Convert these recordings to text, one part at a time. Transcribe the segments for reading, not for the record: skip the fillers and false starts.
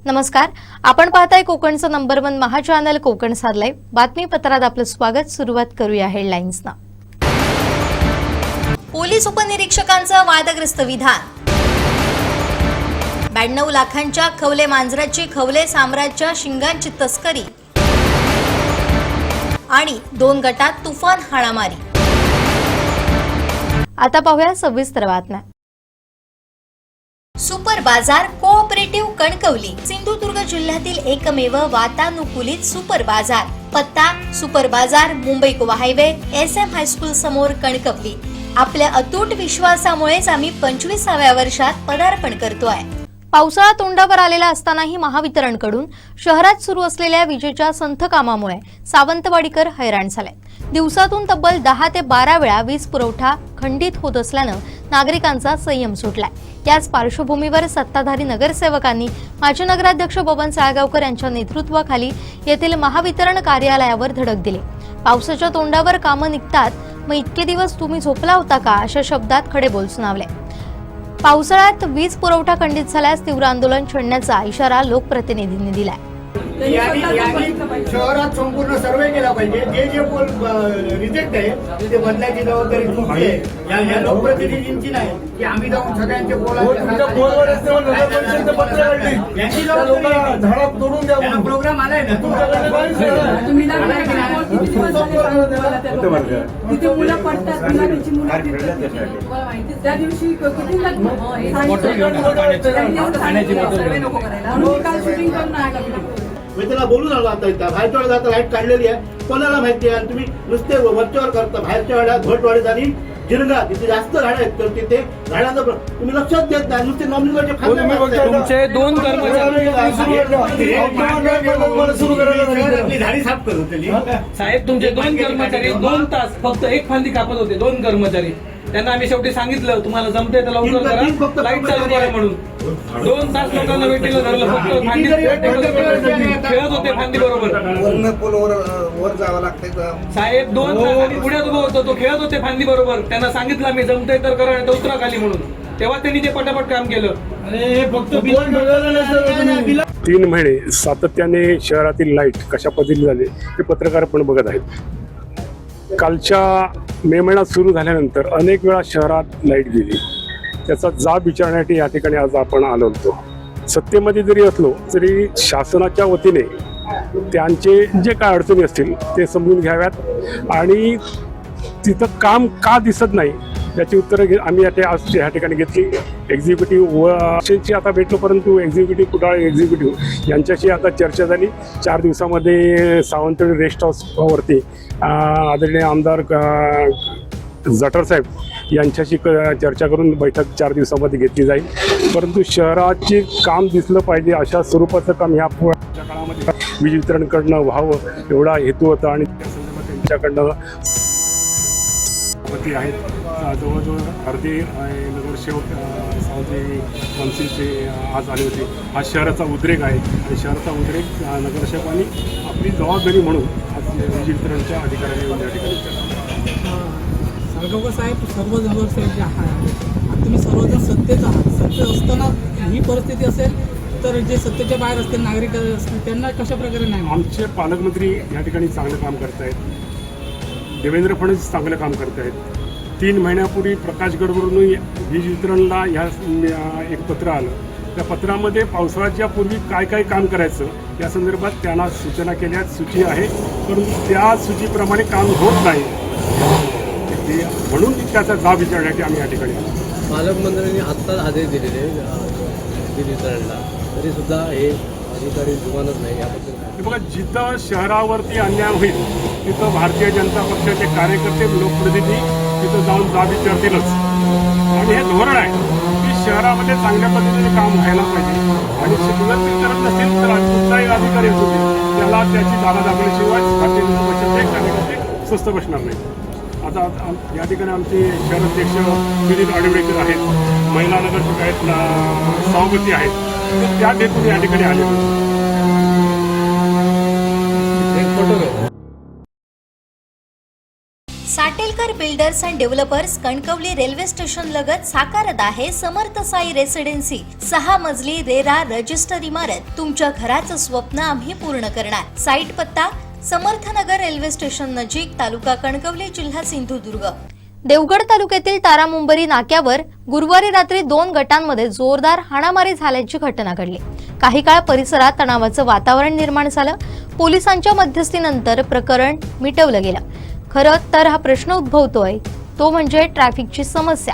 नमस्कार, आपण पाहताय कोकणचं नंबर 1 महा चॅनल कोकण साधलाय बातमीपत्रात आपलं स्वागत। सुरुवात करूया हेडलाईन्सना। पोलीस उपनिरीक्षकांचं वादग्रस्त विधान। 92 लाखांच्या खवले मांजराची खवले साम्राज्य शिंगांची तस्करी आणि 2 गटात तुफान हाणामारी। आता पाहूया सविस्तर बातम्या। सुपर बाजार कोऑपरेटिव्ह कणकवली सिंधुदुर्ग जिल्ह्यातील एकमेव वातानुकूलित सुपर बाजार। पत्ता सुपर बाजार Mumbai Goa highway SM high school समोर कणकवली। आपल्या अतूट विश्वासामुळेच आम्ही 25व्या वर्षात पदार्पण करतोय। पावसाळा तोंडावर आलेला असतानाही महावितरणकडून शहरात सुरू असलेल्या विजेच्या संथ कामामुळे सावंतवाडीकर हैराण झाले। दिवसातून तब्बल 10 ते 12 वेळा वीज पुरवठा खंडित होत असल्यानं नागरिकांचा संयम सुटलाय। याच पार्श्वभूमीवर सत्ताधारी नगरसेवकांनी माजी नगराध्यक्ष बबन साळगावकर यांच्या नेतृत्वाखाली येथील महावितरण कार्यालयावर धडक दिली। पावसाच्या तोंडावर कामं निघतात, मग इतके दिवस तुम्ही झोपला होता का, अशा शब्दात खडेबोल सुनावले। पावसाळ्यात वीज पुरवठा खंडित झाल्यास तीव्र आंदोलन छेडण्याचा इशारा लोकप्रतिनिधींनी दिलाय। शहरात संपूर्ण सर्वे केला पाहिजे। जे पोल रिजेक्ट आहे ते बदलायची जबाबदारी तुमची आहे, या लोकप्रतिनिधींची नाही की आम्ही जाऊन सगळ्यांचे प्रोग्राम आलाय ना तिथे मुलं पडतात, त्या दिवशी मी त्याला बोलून आलो। आता बाहेरच्या वेळेला आता लाईट काढलेली आहे, कोणाला माहिती आहे? तुम्ही नुसते वरच्यावर करता। बाहेरच्या वेळेला घोटवाडीत आणि जिरगा तिथे जास्त झाडं आहेत, तर तिथे झाडांचा तुम्ही लक्षात देत नाही, नुसते नॉमिनलचे तुमचे 2 कर्मचारी झाडी साफ करत होते साहेब। तुमचे 2 कर्मचारी 2 तास फक्त एक फांदी कापत होते। 2 कर्मचारी त्यांना आम्ही शेवटी सांगितलं तुम्हाला जमते तर लवकर करा, लाईट चालू करा म्हणून। 2 तास लोकांना वेटिंगला धरलं, फक्त फांदी खेळत होते फांदी बरोबर। वर जावं लागतंय साहेब 2 तास आम्ही पुण्यात उभं होतो, तो खेळत होते फांदी बरोबर। त्यांना सांगितलं आम्ही जमते तर करा, नाही उतरा खाली म्हणून। तेव्हा त्यांनी ते पटापट काम केलं। आणि फक्त 3 महिने सातत्याने शहरातील लाईट कशा पद्धतीने झाले ते पत्रकार पण बघत आहेत। कालच्या मे महिना सुरू झाल्यानंतर अनेक वेळा शहरात लाईट गेली, त्याचा जाब विचारण्यासाठी या ठिकाणी आज आपण आलो होतो। सत्तेमध्ये जरी असलो तरी शासनाच्या वतीने त्यांचे जे काय अडचणी असतील ते समजून घ्याव्यात आणि तिथं काम का दिसत नाही याची उत्तरं आम्ही आज या ठिकाणी घेतली। एक्झिक्युटिव्हशी आता भेटलो, परंतु एक्झिक्युटिव्ह कुडाळ एक्झिक्युटिव्ह यांच्याशी आता चर्चा झाली। 4 दिवसामध्ये सावंतवाडी रेस्ट हाऊसवरती आदरणीय आमदार जटर साहेब यांच्याशी चर्चा करून बैठक 4 दिवसामध्ये घेतली जाईल। परंतु शहराचे काम दिसलं पाहिजे अशा स्वरूपाचं काम ह्या पुढच्या काळामध्ये वीज वितरणकडनं व्हावं एवढा हेतू होता आणि त्या संदर्भात त्यांच्याकडनं आहेत। जवळजवळ अर्धे नगरसेवक सावंतवाडी काउन्सिलचे आज आले होते। हा शहराचा उद्रेक आहे आणि शहराचा उद्रेक नगरसेवकांनी आपली जबाबदारी म्हणून आज वीज वितरणच्या अधिकाऱ्यांनी येऊन या ठिकाणी साळगावकर साहेब सर्व नगरसेवक जे आहात, तुम्ही सर्वजण सत्तेत आहात। सत्तेत असताना ही परिस्थिती असेल तर जे सत्तेच्या बाहेर असतील नागरिक असतील त्यांना कशा प्रकारे नाही? आमचे पालकमंत्री या ठिकाणी चांगलं काम करत आहेत। देवेंद्र फडणवीस चांगलं काम करत आहेत। 3 महिन्यापूर्वी प्रकाश गडवरून वीज वितरणला एक पत्र आलं। त्या पत्रामध्ये पावसाळ्याच्या पूर्वी काय काय काम करायचं या संदर्भात त्यांना सूचना केल्या, सूची आहे, परंतु त्या सूचीप्रमाणे काम होत नाही, म्हणून त्याचा जाब विचारण्यासाठी आम्ही या ठिकाणी आलो। पालकमंत्र्यांनी आत्ताच आदेश दिलेले वीज वितरणला, तरी सुद्धा हे अधिकारी जुमानत नाही याबद्दल। बघा, जिथं शहरावरती अन्याय होईल तिथं भारतीय जनता पक्षाचे कार्यकर्ते लोकप्रतिनिधी तिथं जाऊन जाब विचारतीलच। आणि हे धोरण आहे की शहरामध्ये चांगल्या पद्धतीने काम व्हायला पाहिजे आणि जर ते करत नसेल तर कुठलाही अधिकारी असू दे त्याला त्याची जागा दाखवल्याशिवाय भारतीय जनता पक्षाचे कार्यकर्ते स्वस्थ बसणार नाही। आता या ठिकाणी आमचे शहराध्यक्ष विनीत आडवेकर आहेत, महिला नगरसेवक आहेत, सभापती आहेत, ते त्या हेतूने या ठिकाणी आले होते। Satelkar builder builders and developers Kankavli railway station लगत साकारत आहे समर्थ साई रेसिडेन्सी 6 मजली रेरा रजिस्टर इमारत. तुमच्या घराचं स्वप्न आम्ही पूर्ण करणार. साईट पत्ता समर्थनगर रेल्वे स्टेशन नजीक, तालुका कणकवली, जिल्हा सिंधुदुर्ग. देवगड तालुक्यातील तारामुंबरी नाक्यावर गुरुवारी रात्री 2 गटांमध्ये जोरदार हाणामारी झाल्याची घटना घडली. काही काळ परिसरात तणावाचं वातावरण निर्माण झालं. पोलिसांच्या मध्यस्थीनंतर प्रकरण मिटवलं गेलं. खरं तर हा प्रश्न उद्भवतोय तो म्हणजे ट्रॅफिकची समस्या.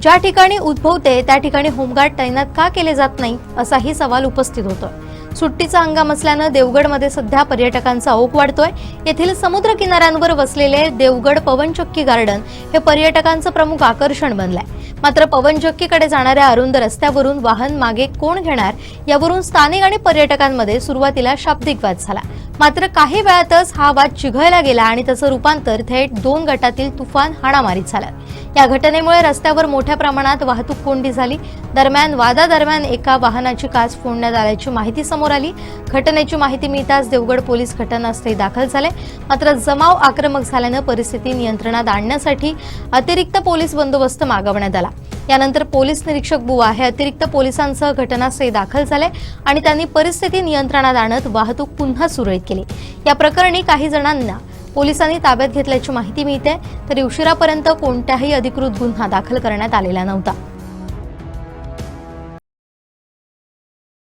ज्या ठिकाणी उद्भवते त्या ठिकाणी होमगार्ड तैनात का केले जात नाही असाही सवाल उपस्थित होतोय. सुट्टीचा हंगाम असल्यानं देवगडमध्ये सध्या पर्यटकांचा ओघ वाढतोय. येथील समुद्र किनाऱ्यांवर वसलेले देवगड पवनचक्की गार्डन हे पर्यटकांचं प्रमुख आकर्षण बनलंय. मात्र पवनचक्कीकडे जाणाऱ्या अरुंद रस्त्यावरून वाहन मागे कोण घेणार यावरून स्थानिक आणि पर्यटकांमध्ये सुरुवातीला शाब्दिक वाद झाला. मात्र काही वेळातच हा वाद चिघळला गेला आणि त्याचं रूपांतर थेट 2 गटातील तुफान हाणामारीत झालं. या घटनेमुळे रस्त्यावर मोठ्या प्रमाणात वाहतूक कोंडी झाली. दरम्यान वादादरम्यान एका वाहनाची काच फोडण्यात आल्याची माहिती समोर आली. घटनेची माहिती मिळताच देवगड पोलीस घटनास्थळी दाखल झाले. मात्र जमाव आक्रमक झाल्यानं परिस्थिती नियंत्रणात आणण्यासाठी अतिरिक्त पोलीस बंदोबस्त मागवण्यात आला. यानंतर पोलीस निरीक्षक बुवा हे अतिरिक्त पोलिसांसह घटनास्थळी दाखल झाले आणि त्यांनी परिस्थिती नियंत्रणात आणत वाहतूक पुन्हा सुरळीत केली. या प्रकरणी काही जणांना पोलिसांनी ताब्यात घेतल्याची माहिती मिळते. तरी उशिरापर्यंत कोणत्याही अधिकृत गुन्हा दाखल करण्यात आलेला नव्हता.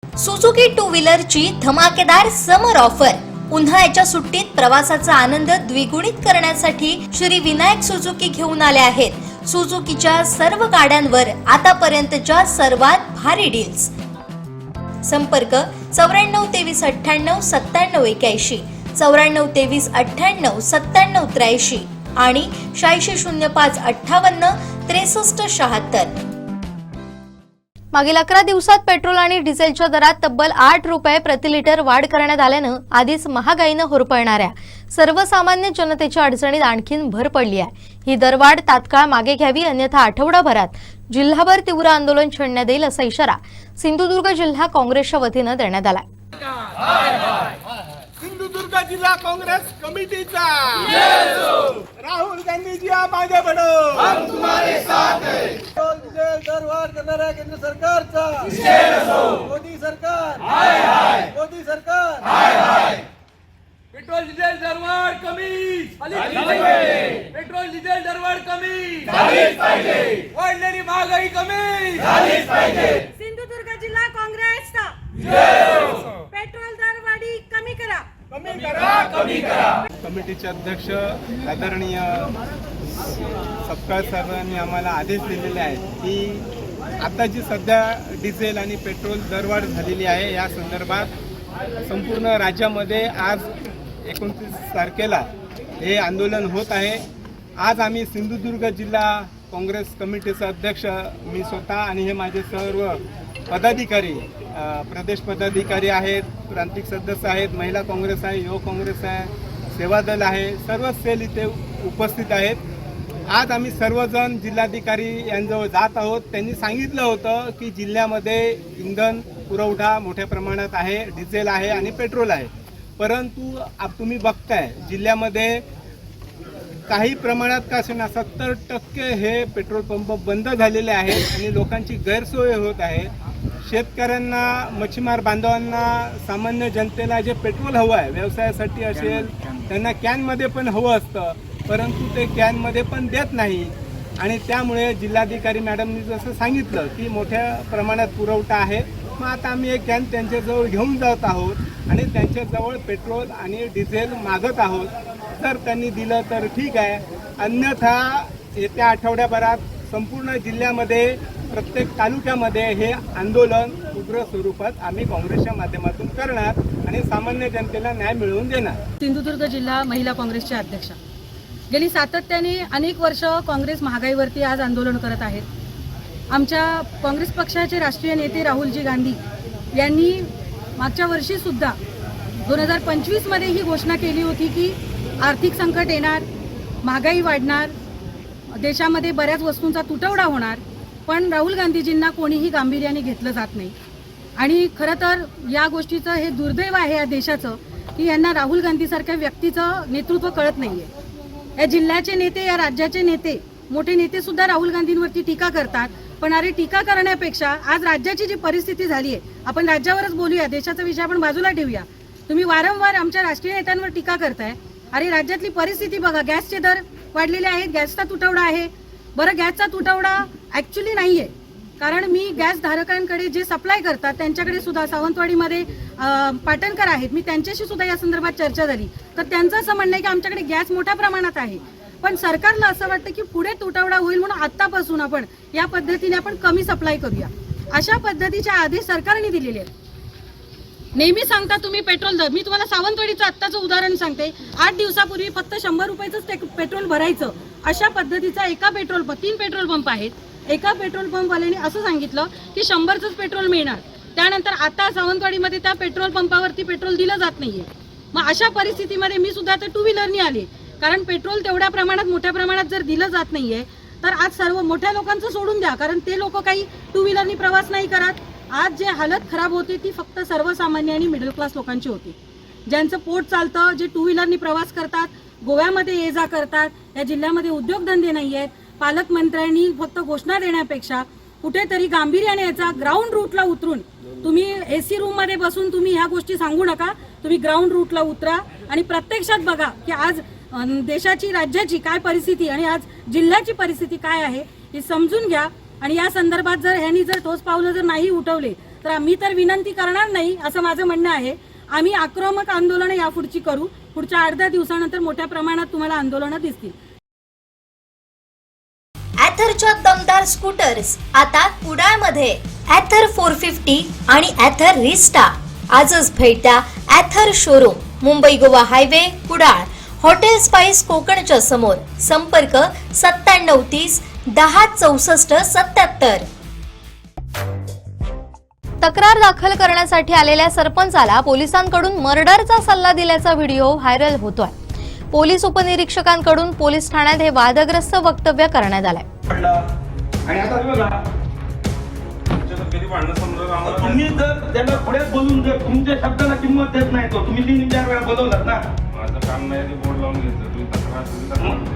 सुझुकी 2 व्हीलरची धमाकेदार समर ऑफर. उन्हाळ्याच्या सुट्टीत प्रवासाचा आनंद द्विगुणित करण्यासाठी श्री विनायक सुझुकी घेऊन आले आहेत. सुझुकीच्या सर्व गाड्यांवर आतापर्यंतच्या सर्वात भारी डील्स. संपर्क 94 23 98 97 81, 94 23 98 97 83 आणि 86 05 58 63 76. मागील 11 दिवसात पेट्रोल आणि डिझेलच्या दरात तब्बल 8 रुपये प्रति लिटर वाढ करण्यात आल्यानं आधीच महागाईनं होरपळणाऱ्या सर्वसामान्य जनतेच्या अडचणीत आणखीन भर पडली आहे. ही दरवाढ तात्काळ मागे घ्यावी, अन्यथा आठवडाभरात जिल्हाभर तीव्र आंदोलन छेडण्यात येईल असा इशारा सिंधुदुर्ग जिल्हा काँग्रेसच्या वतीनं देण्यात आला. सिंधुदुर्ग जिल्हा काँग्रेस कमिटीचा राहुल गांधीजी मागे बढ़ो, हम तुम्हारे साथ हैं. दरवाढ करणाऱ्या केंद्र सरकारचा मोदी सरकार हाय हाय, मोदी सरकार हाय हाय. पेट्रोल डिझेल दरवाढ कमी झालीच पाहिजे. पेट्रोल डिझेल दरवाढ कमी झालीच पाहिजे. वाढलेली महागाई कमी झालीच पाहिजे. सिंधुदुर्ग जिल्हा काँग्रेसचा पेट्रोल दरवाढी कमी करा, कमी करा, कमी करा. कमिटीचे अध्यक्ष आदरणीय सपकाळ साहेबांनी आम्हाला आदेश दिलेले आहेत की आता जी सध्या डिझेल आणि पेट्रोल दरवाढ झालेली आहे या संदर्भात संपूर्ण राज्यामध्ये आज 29 तारखेला हे आंदोलन होत आहे. आज आम्ही सिंधुदुर्ग जिल्हा काँग्रेस कमिटीचा अध्यक्ष मी स्वतः आणि हे माझे सर्व पदाधिकारी, प्रदेश पदाधिकारी आहेत, प्रांतिक सदस्य आहेत, महिला काँग्रेस आहे, युवक काँग्रेस आहे, सेवा दल आहे, सर्व सेल इथे उपस्थित आहेत. आज आम्ही सर्वजण जिल्हाधिकारी यांजवळ जात आहोत. त्यांनी सांगितलं होतं की जिल्ह्यामध्ये इंधन पुरवठा मोठ्या प्रमाणात आहे, डिझेल आहे आणि पेट्रोल आहे. परंतु तुम्ही बघताय जिल्ह्यामध्ये काही प्रमाणात का असेना 70% हे पेट्रोल पंप बंद झालेले आहेत आणि लोकांची गैरसोय होत आहे. शेतकऱ्यांना, मच्छीमार बांधवांना, सामान्य जनतेला जे पेट्रोल हवं आहे व्यवसायासाठी असेल त्यांना कॅनमध्ये पण हवं असतं, परंतु ते कॅनमध्ये पण देत नाही. आणि त्यामुळे जिल्हाधिकारी मॅडमनी जसं सांगितलं की मोठ्या प्रमाणात पुरवठा आहे, मग आता आम्ही एक कॅन त्यांच्याजवळ घेऊन जात आहोत आणि त्यांच्याजवळ पेट्रोल आणि डिझेल मागत आहोत. जर त्यांनी दिलं तर ठीक आहे, अन्यथा येत्या आठवड्याभरात संपूर्ण जिल्ह्यामध्ये प्रत्येक तालुक्यामध्ये हे आंदोलन उग्र स्वरूपात आम्ही काँग्रेसच्या माध्यमातून करणार आणि सामान्य जनतेला न्याय मिळवून देणार. सिंधुदुर्ग जिल्हा महिला काँग्रेसच्या अध्यक्षा गेली सातत्याने अनेक वर्ष काँग्रेस महागाईवरती आज आंदोलन करत आहेत. आमच्या काँग्रेस पक्षाचे राष्ट्रीय नेते राहुलजी गांधी यांनी मागच्या वर्षीसुद्धा 2025 मध्ये ही घोषणा केली होती की आर्थिक संकट येणार, महागाई वाढणार, देशामध्ये बऱ्याच वस्तूंचा तुटवडा होणार, पण राहुल गांधीजींना कोणीही गांभीर्याने घेतलं जात नाही. आणि खरं तर या गोष्टीचं हे दुर्दैव आहे या देशाचं की यांना राहुल गांधीसारख्या व्यक्तीचं नेतृत्व कळत नाही आहे. या जिल्ह्याचे नेते, या राज्याचे नेते, मोठे नेते सुद्धा राहुल गांधींवरती टीका करतात. पण अरे टीका करण्यापेक्षा आज राज्याची जी परिस्थिती झाली आहे, आपण राज्यावरच बोलूया, देशाचा विषय आपण बाजूला ठेवूया. तुम्ही वारंवार आमच्या राष्ट्रीय नेत्यांवर टीका करताय. अरे राज्यातली परिस्थिती बघा, गॅसचे दर वाढलेले आहेत, गॅसचा तुटवडा आहे. बरं, गॅसचा तुटवडा ऍक्च्युली नाहीये, कारण मी गॅस धारकांकडे जे सप्लाय करतात त्यांच्याकडे सुद्धा सावंतवाडीमध्ये पाटणकर आहेत, मी त्यांच्याशी सुद्धा या संदर्भात चर्चा झाली. तर त्यांचं असं म्हणणं आहे की आमच्याकडे गॅस मोठ्या प्रमाणात आहे, पण सरकारला असं वाटतं की पुढे तुटवडा होईल म्हणून आतापासून आपण या पद्धतीने आपण कमी सप्लाय करूया. अशा पद्धतीचे आदेश सरकारने दिलेले आहेत. नेहमी सांगता तुम्ही पेट्रोल दर, मी तुम्हाला सावंतवाडीचं आत्ताचं उदाहरण सांगते. 8 दिवसापूर्वी फक्त 100 रुपयाचंच पेट्रोल भरायचं, अशा पद्धतीचा एका पेट्रोल पंप, 3 पेट्रोल पंप आहेत, एका पेट्रोल पंपवाल्याने असं सांगितलं की 100चंच पेट्रोल मिळणार. त्यानंतर आता सावंतवाडीमध्ये त्या पेट्रोल पंपावरती पेट्रोल दिलं जात नाहीये. मग अशा परिस्थितीमध्ये मी सुद्धा आता 2 व्हीलरनी आले, कारण पेट्रोल तेवढ्या प्रमाणात, मोठ्या प्रमाणात जर दिलं जात नाहीये तर आज सर्व मोठ्या लोकांचं सोडून द्या, कारण ते लोक काही 2 व्हीलरनी प्रवास नाही करत. आज जे हालत खराब होते ती फक्त सर्वसामान्य आणि मिडल क्लास लोकांची होती, ज्यांचं पोट चालतं, जे 2 व्हीलरनी प्रवास करतात, गोव्यामध्ये ये जा करतात. या जिल्ह्यामध्ये उद्योगधंदे नाही आहेत. पालकमंत्र्यांनी फक्त घोषणा देण्यापेक्षा कुठेतरी गांभीर्याने याचा ग्राउंड रूटला उतरून, तुम्ही एसी रूम मध्ये बसून तुम्ही ह्या गोष्टी सांगू नका, तुम्ही ग्राउंड रूटला उतरा आणि प्रत्यक्षात बघा की आज देशाची, राज्याची काय परिस्थिती आणि आज जिल्ह्याची परिस्थिती काय आहे हे समजून घ्या. आणि या संदर्भात जर ह्यांनी जर ठोस पावलं जर नाही उठवले तर आम्ही तर विनंती करणार नाही, असं माझं म्हणणं आहे. आम्ही आक्रमक आंदोलनं यापुढची करू. पुढच्या 8-10 दिवसानंतर मोठ्या प्रमाणात तुम्हाला आंदोलनं दिसतील. ॲथरच्या दमदार स्कूटर्स आता कुडाळमध्ये. ॲथर 450 आणि ॲथर रिस्टा. आजच भेट द्या Ather showroom, Mumbai Goa highway, Kudal, hotel spice कोकणच्या समोर. संपर्क 9730 106477. तक्रार दाखल करण्यासाठी आलेल्या सरपंचाला पोलिसांकडून मर्डरचा सल्ला दिल्याचा व्हिडिओ व्हायरल होतोय. पोलीस उपनिरीक्षकांकडून पोलीस ठाण्यात हे वादग्रस्त वक्तव्य करण्यात आलंय. आणि आता बघा, तुम्ही जर त्याला पुढे बोलून जर तुमच्या शब्दाला किंमत देत नाही, तो तुम्ही 3-4 वेळा बोलवलात ना. माझं काम नाही, बोर्ड लावून घेतलं, तुम्ही तक्रार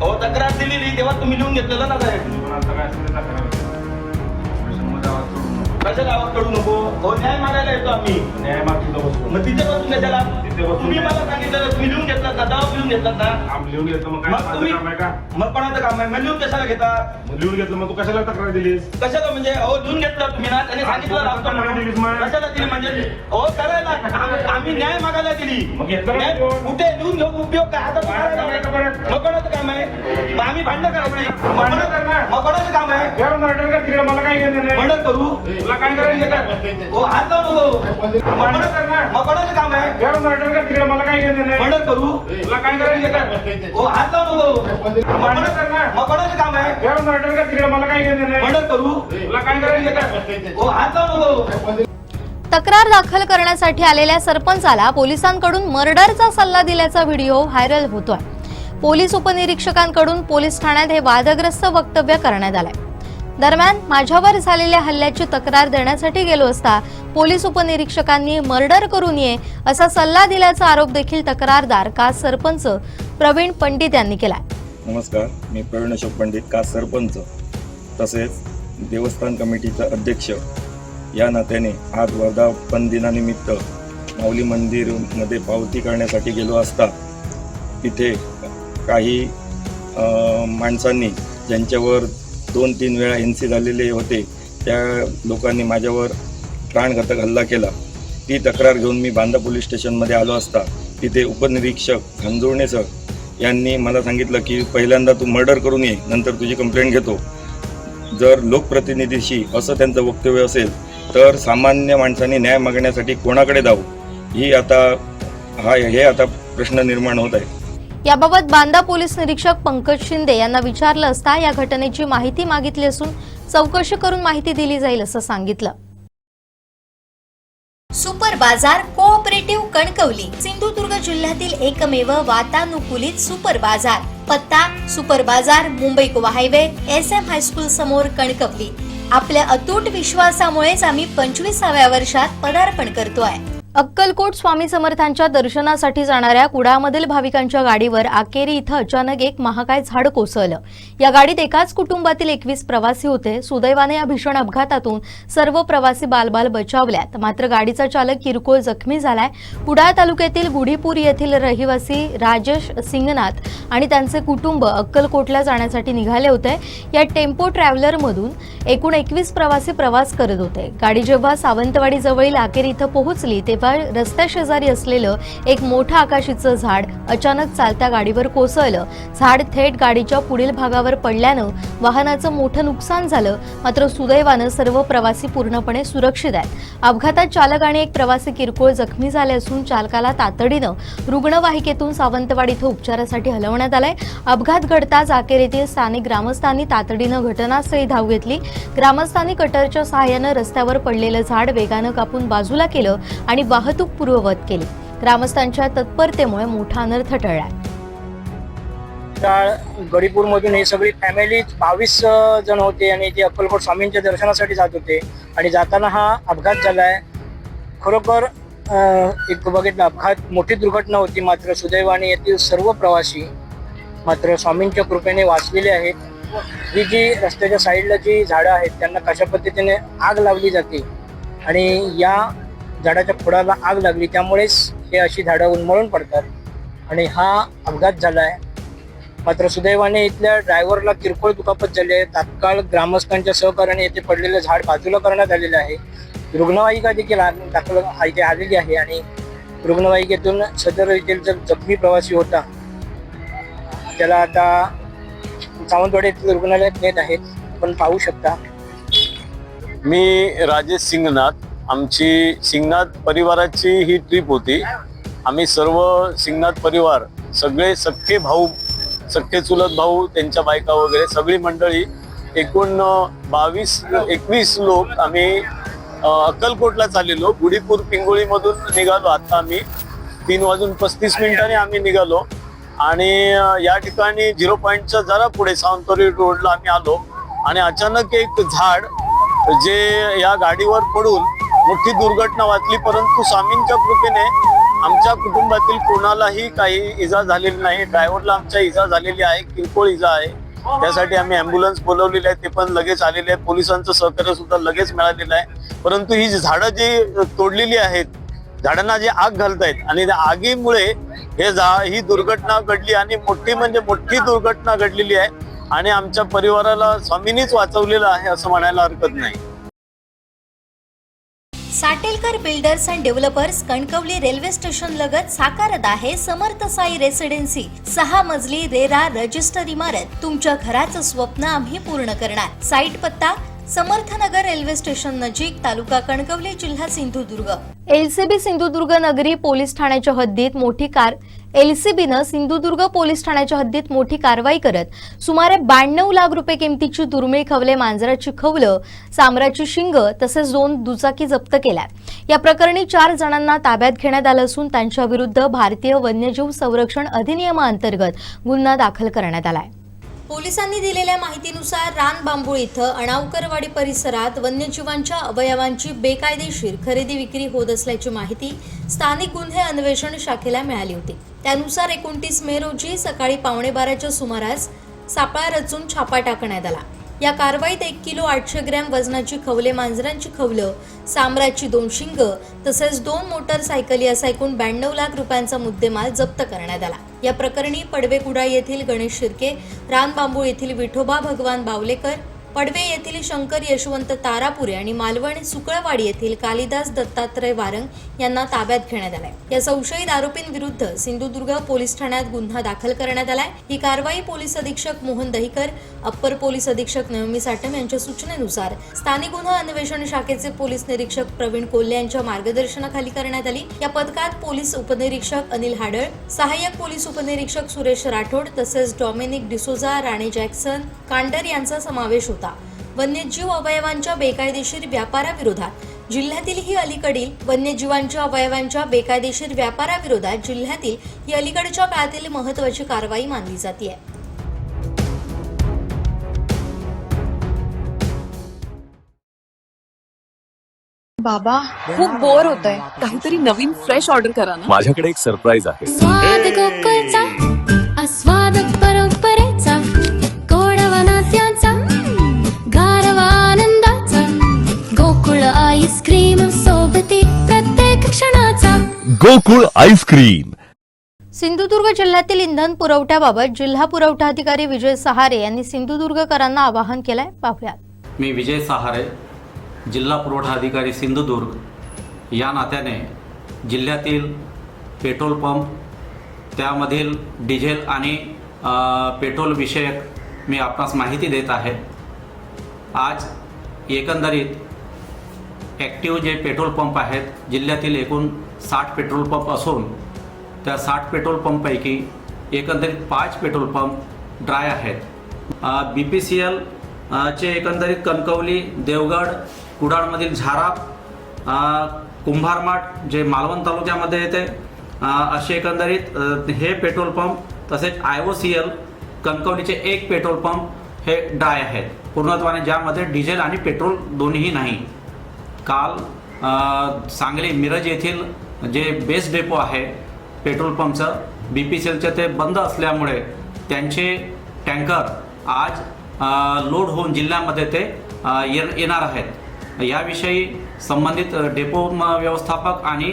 हो, तक्रार दिलेली तेव्हा तुम्ही लिहून घेतलेलं ना साहेब. आता काय असेल तक्रार कशाला आवाज करू नको. हो, न्याय मागायला येतो आम्ही. न्याय मागतो बसतो. मग तिथे बसून कशाला? तिथे बसून तुम्ही मला सांगितलं, तुम्ही लिहून घेतलात ना, दावा लिहून घेतलात ना. आम्ही लिहून घेतलं, मग काय मग तुम्ही, काम आहे का? मग कोणाचं काम आहे? मग लिहून कशाला घेता? मग लिहून घेतलं, मग तू कशाला तक्रार दिलीस? कशाला म्हणजे? हो, लिहून घेतलं तुम्ही ना, त्याने सांगितलं लावतो म्हणून. कशाला दिली म्हणजे? हो, करायला आम्ही न्याय मागायला दिली. मग घेतलं न्याय लिहून. कुठे लिहून घेऊन उपयोग काय? आता मग कोणाचं काम आहे? मग आम्ही भांडण करायची. मग कोणाचं काम आहे? मर्डर कर तिकडे, मला काय घेणं नाही. भांडण करू. तुला काय करायचं का? हो, हात लावू नको. मग कोणाचं काम आहे? मर्डर कर तिकडे, मला काय घेणं नाही. भांडण करू. तुला काय करायचं का? हो, हात लावू नको. मग कोणाचं काम आहे? मर्डर कर तिकडे, मला काय घेणं नाही. भांडण करू. तुला काय करायचं का? हो, हात लावू नको. तक्रार दाखल करण्यासाठी आलेल्या सरपंचाला पोलिसांकडून मर्डरचा सल्ला दिल्याचा व्हिडिओ व्हायरल होतोय. पोलीस उपनिरीक्षकांकडून पोलीस ठाण्यात हे वादग्रस्त वक्तव्य करण्यात आलंय. दरम्यान माझ्यावर झालेल्या हल्ल्याची तक्रार देण्यासाठी गेलो असता पोलीस उपनिरीक्षकांनी मर्डर करू नये असा सल्ला दिल्याचा आरोप देखील तक्रारदार का सरपंच प्रवीण पंडित यांनी केलाय. नमस्कार, मी प्रवीण अशोक पंडित, का सरपंच तसेच देवस्थान कमिटीचा अध्यक्ष या नात्याने आज वर्धापन दिनानिमित्त माऊली मंदिरमध्ये पावती करण्यासाठी गेलो असता तिथे काही माणसांनी ज्यांच्यावर 2-3 वेळा NC झालेले होते त्या लोकांनी माझ्यावर प्राणघातक हल्ला केला. ती तक्रार घेऊन मी बांदा पोलीस स्टेशनमध्ये आलो असता तिथे उपनिरीक्षक हंजोर्णे सर यांनी मला सांगितलं की पहिल्यांदा तू मर्डर करून ये, नंतर तुझी कंप्लेंट घेतो. जर लोकप्रतिनिधीशी असं त्यांचं वक्तव्य असेल तर सामान्य माणसांनी न्याय मागण्यासाठी कोणाकडे जाऊ हे आता प्रश्न निर्माण होत आहे. याबाबत बांदा पोलीस निरीक्षक पंकज शिंदे यांना विचारलं असता या घटनेची माहिती मागितली असून चौकशी करून माहिती दिली जाईल असं सांगितलं. सुपर बाजार कोऑपरेटिव्ह कणकवली. सिंधुदुर्ग जिल्ह्यातील एकमेव वातानुकूलित सुपर बाजार. पत्ता सुपर बाजार, Mumbai Goa highway, SM high school समोर, कणकवली. आपल्या अतूट विश्वासामुळेच आम्ही 25व्या वर्षात पदार्पण करतोय. अक्कलकोट स्वामी समर्थांच्या दर्शनासाठी जाणाऱ्या कुडाळमधील भाविकांच्या गाडीवर आकेरी इथं अचानक एक महाकाय झाड कोसळलं. या गाडीत एकाच कुटुंबातील 21 प्रवासी होते. सुदैवाने या भीषण अपघातातून सर्व प्रवासी बालबाल बचावल्यात, मात्र गाडीचा चालक किरकोळ जखमी झालाय. कुडाळ तालुक्यातील गुढीपूर येथील रहिवासी राजेश सिंगनाथ आणि त्यांचे कुटुंब अक्कलकोटला जाण्यासाठी निघाले होते. या टेम्पो ट्रॅव्हलरमधून एकूण 21 प्रवासी प्रवास करत होते. गाडी जेव्हा सावंतवाडी जवळील आकेरी इथं पोहोचली तेव्हा रस्त्याशेजारी असलेलं एक मोठं आकाशीचं झाड अचानक चालत्या गाडीवर कोसळलं. झाड थेट गाडीच्या पुढील भागावर पडल्यानं वाहनाचं मोठं नुकसान झालं, मात्र सुदैवानं सर्व प्रवासी पूर्णपणे सुरक्षित आहेत. अपघातात चालक आणि एक प्रवासी किरकोळ जखमी झाले असून चालकाला तातडीनं रुग्णवाहिकेतून सावंतवाडी इथं उपचारासाठी हलवण्यात आलंय. अपघात घडताच आकेरीतील स्थानिक ग्रामस्थांनी तातडीनं घटनास्थळी धाव घेतली. ग्रामस्थांनी कटरच्या सहाय्यानं रस्त्यावर पडलेलं झाड वेगानं कापून बाजूला केलं आणि वाहतूक पूर्ववत केली. ग्रामस्थांच्या तत्परतेमुळे मोठा अनर्थ टळला. गडीपूरमधून ही सगळी फॅमिली 22 जण होते आणि ते अक्कलकोट स्वामींच्या दर्शनासाठी जात होते आणि जाताना हा अपघात झालाय. खरोखर एक बघितलं अपघात मोठी दुर्घटना होती, मात्र सुदैवाने येथील सर्व प्रवासी मात्र स्वामींच्या कृपेने वाचलेले आहेत. ही जी रस्त्याच्या साईडला जी झाडं आहेत त्यांना कशा पद्धतीने आग लावली जाते आणि या झाडाच्या खोडाला आग लागली त्यामुळेच हे अशी झाडं उन्मळून पडतात आणि हा अपघात झाला आहे. मात्र सुदैवाने इथल्या ड्रायव्हरला किरकोळ दुखापत झाली आहे. तात्काळ ग्रामस्थांच्या सहकार्याने येथे पडलेलं झाड बाजूला करण्यात आलेलं आहे. रुग्णवाहिका देखील दाखल इथे आलेली आहे आणि रुग्णवाहिकेतून सदर येथील जो जखमी प्रवासी होता त्याला आता सावंतवाडी येथील रुग्णालयात नेत आहेत. आपण पाहू शकता. मी राजेश सिंगनाथ. आमची सिंगनाथ परिवाराची ही ट्रिप होती. आम्ही सर्व सिंगनाथ परिवार सगळे सख्खे भाऊ, सख्खे चुलत भाऊ, त्यांच्या बायका वगैरे सगळी मंडळी एकूण 22-21 लोक आम्ही अक्कलकोटला चाललेलो. गुढीपूर पिंगोळीमधून निघालो. आता आम्ही 3:35 आम्ही निघालो आणि या ठिकाणी 0 पॉईंटच्या जरा पुढे सावंतवाडी रोडला आम्ही आलो आणि अचानक एक झाड जे या गाडीवर पडून मोठी दुर्घटना वाचली. परंतु स्वामींच्या कृपेने आमच्या कुटुंबातील कोणालाही काही इजा झालेली नाही. ड्रायव्हरला आमच्या इजा झालेली आहे, किरकोळ इजा आहे. त्यासाठी आम्ही ॲम्ब्युलन्स बोलवलेली आहे, ते पण लगेच आलेले आहे. पोलिसांचं सहकार्य सुद्धा लगेच मिळालेलं आहे. परंतु ही झाडं जी तोडलेली आहेत, झाडांना जे आग घालतायत आणि त्या आगीमुळे ही दुर्घटना घडली आणि मोठी दुर्घटना घडलेली आहे आणि आमच्या परिवाराला स्वामींनीच वाचवलेलं आहे असं म्हणायला हरकत नाही. Satelkar builders and developers Kankavli railway station लगत साकारत आहे समर्थ साई रेसिडेन्सी. 6 मजली रेरा रजिस्टर इमारत. तुमच्या घराचं स्वप्न आम्ही पूर्ण करणार. साईट पत्ता समर्थनगर रेल्वे स्टेशन नजीक, तालुका कणकवली, जिल्हा सिंधुदुर्ग. एलसीबी सिंधुदुर्ग नगरी पोलीस ठाण्याच्या हद्दीत एलसीबीनं सिंधुदुर्ग पोलीस ठाण्याच्या हद्दीत मोठी कारवाई करत सुमारे 92 लाख रुपये किमतीची दुर्मिळ खवले, मांजराची खवलं, सांबराची शिंग तसेच 2 दुचाकी जप्त केल्या. या प्रकरणी 4 जणांना ताब्यात घेण्यात आलं असून त्यांच्या विरुद्ध भारतीय वन्यजीव संरक्षण अधिनियमाअंतर्गत गुन्हा दाखल करण्यात आलाय. पोलिसांनी दिलेल्या माहितीनुसार रानबांबूळ इथं अणावकरवाडी परिसरात वन्यजीवांच्या अवयवांची बेकायदेशीर खरेदी विक्री होत असल्याची माहिती स्थानिक गुन्हे अन्वेषण शाखेला मिळाली होती. त्यानुसार 29 मे रोजी सकाळी 11:15च्या सुमारास सापळा रचून छापा टाकण्यात आला. या कारवाईत 1 किलो 800 ग्रॅम वजनाची खवले, मांजरांची खवलं, सांबराची 2 शिंग तसेच 2 मोटरसायकली असा एकूण 92 लाख रुपयांचा मुद्देमाल जप्त करण्यात आला. या प्रकरणी पडवे कुडाळ येथील गणेश शिर्के, रानबांबूळ येथील विठोबा भगवान बावलेकर, पडवे येथील शंकर यशवंत तारापुरे आणि मालवण सुकळवाडी येथील कालिदास दत्तात्रय वारंग यांना ताब्यात घेण्यात आलाय. या संशयित आरोपींविरुद्ध सिंधुदुर्ग पोलीस ठाण्यात गुन्हा दाखल करण्यात आलाय. ही कारवाई पोलीस अधीक्षक मोहन दहिकर, अप्पर पोलीस अधीक्षक नवमी साटम यांच्या सूचनेनुसार स्थानिक गुन्हा अन्वेषण शाखेचे पोलीस निरीक्षक प्रवीण कोल्हे यांच्या मार्गदर्शनाखाली करण्यात आली. या पथकात पोलीस उपनिरीक्षक अनिल हाडळ, सहाय्यक पोलीस उपनिरीक्षक सुरेश राठोड तसेच डॉमिनिक डिसोजा, राणे जॅक्सन, कांडर यांचा समावेश होता. वन्यजीव अवयवांच्या बेकायदेशीर व्यापाराविरोधात जिल्ह्यातील ही अलीकडील वन्यजीवांच्या अवयवांच्या बेकायदेशीर व्यापाराविरोधात जिल्ह्यातील ही अलीकडच्या काळातील महत्त्वाची कारवाई मानली जाते. बाबा खूप बोर होतंय, काहीतरी नवीन फ्रेश ऑर्डर करा ना. माझ्याकडे एक सरप्राईज आहे. स्वाद गोकुळचा आस्वाद परंपरेचा गोडवा नात्याचा गारवा आनंदाचा गोकुळ आईस्क्रीम सोबती प्रत्येक क्षणाचा गोकुळ आईस्क्रीम. सिंधुदुर्ग जिल्ह्यातील इंधन पुरवठ्याबाबत जिल्हा पुरवठा अधिकारी विजय सहारे यांनी सिंधुदुर्गकरांना आवाहन केलंय. पाहुयात. मी विजय सहारे, जिल्हा पुरवठा अधिकारी सिंधुदुर्ग या नात्याने जिल्ह्यातील पेट्रोल पंप, त्यामधील डिझेल आणि पेट्रोल विषयक मी आपणास माहिती देत आहे. आज एकंदरीत ॲक्टिव्ह जे पेट्रोल पंप आहेत, जिल्ह्यातील एकूण 60 पेट्रोल पंप असून त्या 60 पेट्रोल पंपपैकी एकंदरीत 5 पेट्रोल पंप ड्राय आहेत. BPCL चे एकंदरीत कणकवली, देवगड, कुडाळमधील झाराप, कुंभारमाठ जे मालवण तालुक्यामध्ये येते, असे एकंदरीत हे पेट्रोल पंप, तसेच IOCL कणकवलीचे 1 पेट्रोल पंप हे ड्राय आहेत पूर्णत्वाने, ज्यामध्ये डिझेल आणि पेट्रोल दोन्हीही नाही. काल सांगली मिरज येथील जे बेस डेपो आहे पेट्रोल पंपचं BPCLचे ते बंद असल्यामुळे त्यांचे टँकर आज लोड होऊन जिल्ह्यामध्ये ते येणार आहेत. याविषयी संबंधित डेपो व्यवस्थापक आणि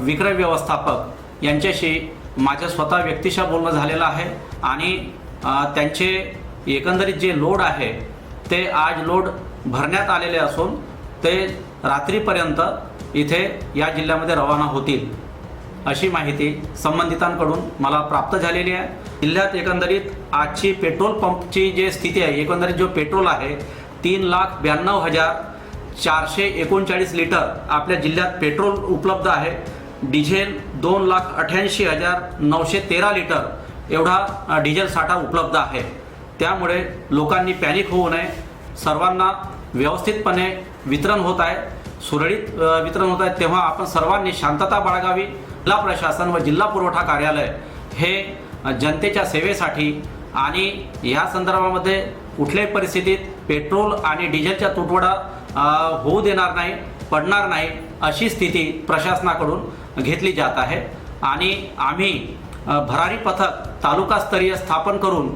विक्रय व्यवस्थापक यांच्याशी माझं स्वतः व्यक्तिशः बोलणं झालेलं आहे आणि त्यांचे एकंदरीत जे लोड आहे ते आज लोड भरण्यात आलेले असून ते रात्रीपर्यंत इथे या जिल्ह्यामध्ये रवाना होतील, अशी माहिती संबंधितांकडून मला प्राप्त झालेली आहे. जिल्ह्यात एकंदरीत आजची पेट्रोल पंपची जी स्थिती आहे, एकंदरीत जो पेट्रोल आहे 3,92,439 लिटर आपल्या जिल्ह्यात पेट्रोल उपलब्ध आहे. डिझेल 2,88,913 लिटर एवढा डिझेल साठा उपलब्ध आहे. त्यामुळे लोकांनी पॅनिक होऊ नये. सर्वांना व्यवस्थितपणे वितरण होत आहे, सुरळीत वितरण होत आहे. तेव्हा आपण सर्वांनी शांतता बाळगावी. जिल्हा प्रशासन व जिल्हा पुरवठा कार्यालय हे जनतेच्या सेवेसाठी आणि या संदर्भामध्ये कुठल्याही परिस्थितीत पेट्रोल आणि डिझेलचा तुटवडा होऊ देणार नाही, पडणार नाही, अशी स्थिती प्रशासनाकडून घेतली जात आहे. आणि आम्ही भरारी पथक तालुकास्तरीय स्थापन करून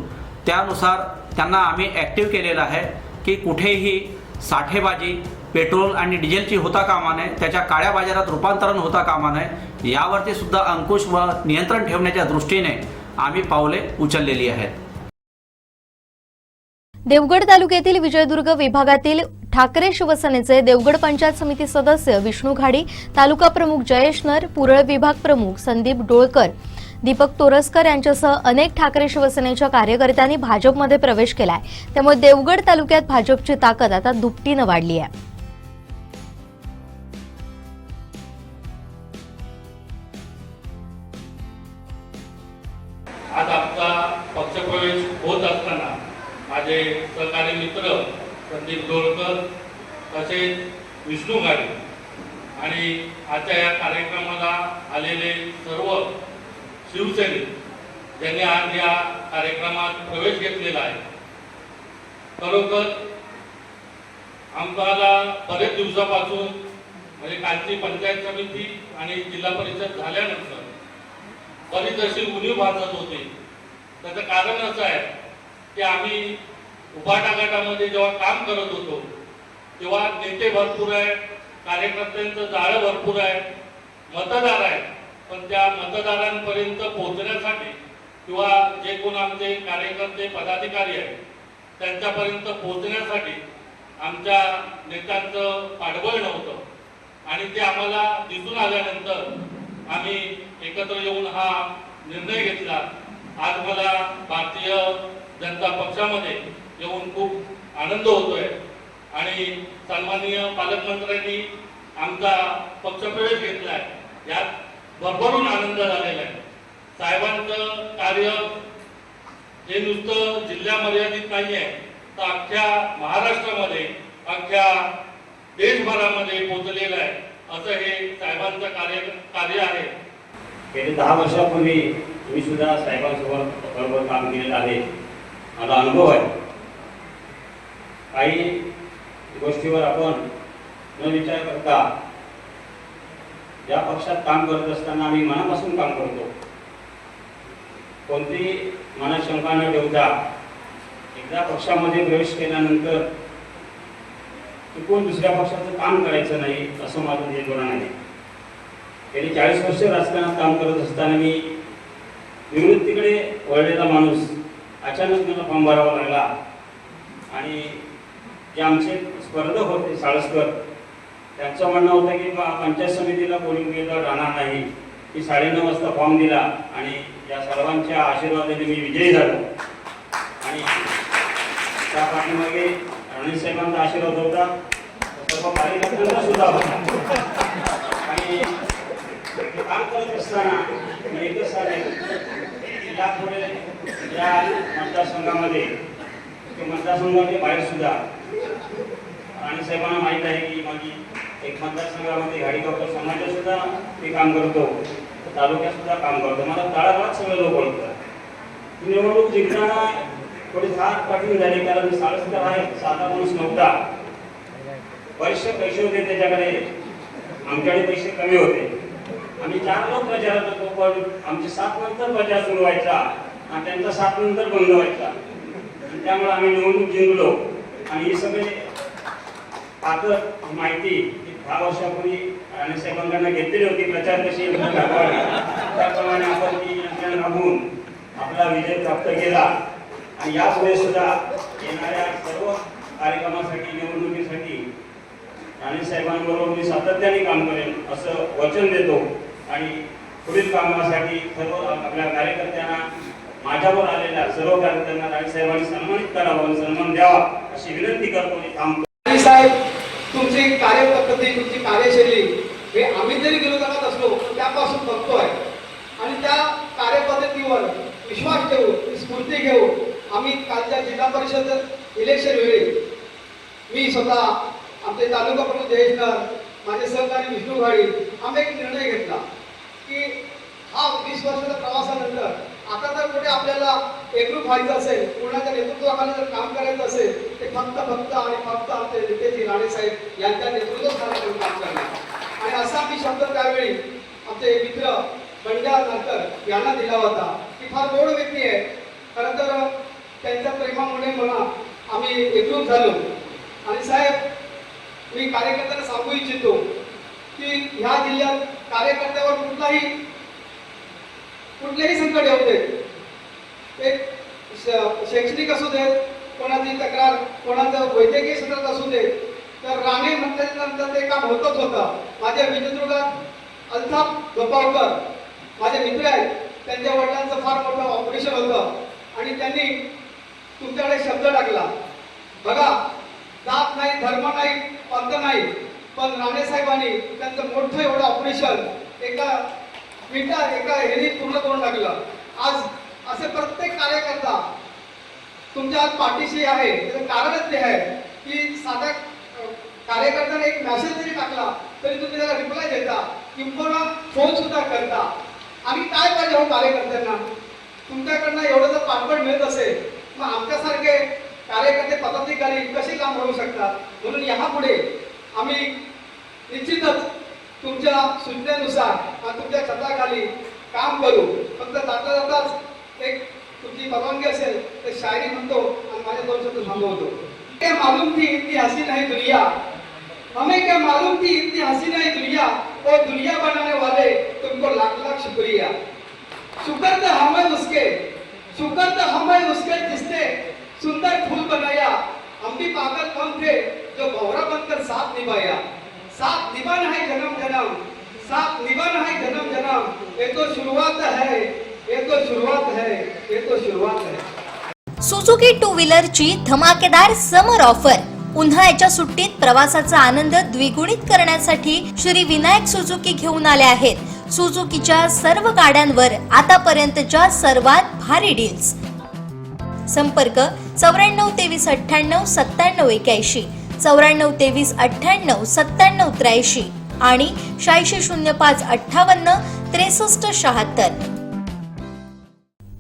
त्यानुसार त्यांना आम्ही ॲक्टिव्ह केलेलं आहे की कुठेही साठेबाजी पेट्रोल आणि डिझेलची होता कामा नये, त्याच्या काळ्या बाजारात रूपांतरण होता कामा नये. यावरती सुद्धा अंकुश व नियंत्रण ठेवण्याच्या दृष्टीने आम्ही पावले उचललेली आहेत. देवगड तालुक्यातील विजयदुर्ग विभागातील ठाकरे शिवसेनेचे देवगड पंचायत समिती सदस्य विष्णू घाडी, तालुका प्रमुख जयेश नर, पुरळ विभाग प्रमुख संदीप डोळकर, दीपक तोरसकर यांच्यासह अनेक ठाकरे शिवसेनेच्या कार्यकर्त्यांनी भाजपमध्ये प्रवेश केलाय. त्यामुळे देवगड तालुक्यात भाजपची ताकद आता दुपटीनं वाढली आहे. आज आमचा पक्षप्रवेश होत असताना माझे सहकारी मित्र संदीप डोळकर, तसेच विष्णू घाडी आणि आजच्या या कार्यक्रमाला आलेले सर्व शिवसैनिक ज्यांनी आज या कार्यक्रमात प्रवेश घेतलेला आहे. खरोखर आम्हाला बरेच दिवसापासून म्हणजे कालची पंचायत समिती आणि जिल्हा परिषद झाल्यानंतर बरीच अशी उणीव भासत होती. त्याचं कारण असं आहे की आम्ही उभाटा गटामध्ये जेव्हा काम करत होतो तेव्हा नेते भरपूर आहे, कार्यकर्त्यांचं जाळं भरपूर आहे, मतदार आहे, पण त्या मतदारांपर्यंत पोहोचण्यासाठी किंवा जे कोण आमचे कार्यकर्ते पदाधिकारी आहेत त्यांच्यापर्यंत पोहोचण्यासाठी आमच्या नेत्यांचं पाठबळ नव्हतं. आणि ते आम्हाला दिसून आल्यानंतर आम्ही एकत्र येऊन हा निर्णय घेतला. आज मला भारतीय जनता पक्षामध्ये येऊन खूप आनंद होतोय आणि सन्माननीय पालकमंत्र्यांनी आमचा पक्षप्रवेश घेतलाय, यात भरभरून आनंद झालेला आहे. साहेबांचं कार्य हे नुसतं जिल्हा मर्यादित नाही आहे, तर अख्ख्या महाराष्ट्रामध्ये, अख्ख्या देशभरामध्ये पोहोचलेलं आहे. असं हे साहेबांचं कार्य आहे. गेली 10 वर्षापूर्वी मी सुद्धा साहेबांसोबत बरोबर काम केलेलं आहे. माझा अनुभव आहे. काही गोष्टीवर आपण न विचार करता ज्या पक्षात काम करत असताना आम्ही मनापासून काम करतो, कोणती मनात शंका न ठेवता एकदा पक्षामध्ये प्रवेश केल्यानंतर कोण दुसऱ्या पक्षाचं काम करायचं नाही असं माझं धोरण आहे. गेली 40 वर्ष राजकारणात काम करत असताना मी निवृत्तीकडे वळलेला माणूस अचानक मला फॉर्म भरावा लागला आणि जे आमचे स्पर्धक होते साळसकर, त्यांचं म्हणणं होतं की पंचायत समितीला कोणी उमेदवार राहणार नाही. मी 9:30 वाजता फॉर्म दिला आणि या सर्वांच्या आशीर्वादाने मी विजयी झालो आणि त्या पाठीमागे राणे साहेबांचा आशीर्वाद होता, सर्व कार्यकर्त्यांचा सुद्धा होता. आणि काम करत असताना मी एकच सांगेन की यापुढे या मतदारसंघामध्ये मतदारसंघाच्या बाहेर सुद्धा राणे साहेबांना माहीत आहे की माझी एक मतदारसंघामध्ये गाडीगावकर समाजात सुद्धा मी काम करतो, तालुक्यात सुद्धा काम करतो. मला तळागाळात सगळे लोक ओळखतात. निवडणूक जिंकताना थोडी हात कठीण झाली, कारण साळसकर आहे साधा माणूस नव्हता. बरेचसे पैसे होते त्याच्याकडे, आमच्याकडे पैसे कमी होते. आम्ही 4 लोक प्रचारात होतो, पण आमचे 7 नंतर प्रचार सुरू व्हायचा आणि त्यांचा 7 नंतर बंद व्हायचा. त्यामुळे आम्ही निवडणूक जिंकलो. आणि ही सगळे पात्र माहिती 10 वर्षापूर्वी राणे साहेबांकडून घेतलेली होती. प्रचार कशी त्याप्रमाणे आपण ती यंत्रणा राबवून आपला विजय प्राप्त केला आणि यापुढे सुद्धा येणाऱ्या सर्व कार्यक्रमासाठी निवडणुकीसाठी राणे साहेबांबरोबर मी सातत्याने काम करेन असं वचन देतो. आणि पुढील कामासाठी सर्व आपल्या कार्यकर्त्यांना, माझ्यावर आलेल्या सर्व कार्यकर्त्यांना राणे साहेबांनी सन्मानित करावं, सन्मान द्यावा अशी विनंती करतो आणि थांबतो. साहेब, तुमची कार्यपद्धती, तुमची कार्यशैली हे आम्ही जरी विरोधात असलो त्यापासून बघतोय आणि त्या कार्यपद्धतीवर विश्वास ठेवून, स्फूर्ती घेऊन आम्ही कालच्या जिल्हा परिषद इलेक्शन वेळी मी स्वतः, आमचे तालुका प्रमुख जयेश नर, माझे सहकारी विष्णू घाडी, आम्ही एक निर्णय घेतला की हा 20 वर्षाच्या प्रवासानंतर आता जर कुठे आपल्याला एकरूप व्हायचं असेल, कोणाच्या नेतृत्वाखाली जर काम करायचं असेल, ते फक्त आणि फक्त आमचे नेते राणे साहेब यांच्या नेतृत्वाखाली काम करणार. आणि असा मी शब्द त्यावेळी आमचे मित्र बंड्या नारकर यांना दिला होता की फार गोड व्यक्ती आहे. खरं तर त्यांच्या प्रेमामुळे मला आम्ही एकरूप झालो. आणि साहेब, मी कार्यकर्त्यांना सांगू इच्छितो की ह्या जिल्ह्यात कार्यकर्त्यावर कुठलेही संकट येऊ देत, एक शैक्षणिक असू देत, कोणाची तक्रार, कोणाचं वैद्यकीय क्षेत्रात असू दे, तर राणे म्हटल्यानंतर ते काम होतच होतं. माझ्या विजयदुर्गात अल्ताफ गोपाळकर माझे मित्र आहेत, त्यांच्या वडिलांचं फार मोठं ऑपरेशन होतं आणि त्यांनी तुमच्याकडे शब्द टाकला. बघा, जात नाही, धर्म नाही, पंथ नाही, पण राणे साहेबांनी त्यांचं मोठं एवढं ऑपरेशन एका ह्यानी पूर्ण करून टाकलं. आज असे प्रत्येक कार्यकर्ता तुमच्या पाठीशी आहे. त्याचं कारणच ते आहे की साधा कार्यकर्त्याने एक मेसेज जरी टाकला तरी तुम्ही त्याला रिप्लाय देता, किंवा फोन सुद्धा करता. आणि काय पाहिजे हो कार्यकर्त्यांना? तुमच्याकडनं एवढं जर पाठबळ मिळत असेल, मग आमच्यासारखे कार्यकर्ते पदाधिकारी कसे काम करू शकतात? म्हणून यापुढे आम्ही निश्चितच तुमच्या सूचनेनुसार तुमच्या छत्राखाली काम करू. फक्त जाता जाताच एक तुमची परवानगी असेल तर शायरी म्हणतो आणि माझ्या 2 शब्द थांबवतो. क्या मालूम थी इतनी हसीन है दुनिया, हमें क्या मालूम थी इतनी हसीन है दुनिया, और दुनिया बनाने वाले तुमको लाख लाख शुक्रिया. शुक्र तो हमें उसके जिसने सुंदर फूल बनाया. हम भी पागल कम थे जो भौरा बनकर साथ निभाया. साथ निभाना है जन्म जन्म, साथ निभाना है जन्म जन्म. ये तो शुरुआत है, ये तो शुरुआत है, ये तो शुरुआत है. सुझुकी 2 व्हीलरची धमाकेदार समर ऑफर. उन्हाळ्याच्या सुट्टीत प्रवासाचा आनंद द्विगुणित करण्यासाठी श्री विनायक सुझुकी घेऊन आले आहेत. सुझुकीच्या सर्व गाड्यांवर आतापर्यंतच्या सर्वात भारी डील्स. संपर्क 94 23 98 97 81, 94 23 98 97 83 आणि 86 05 58 63 76.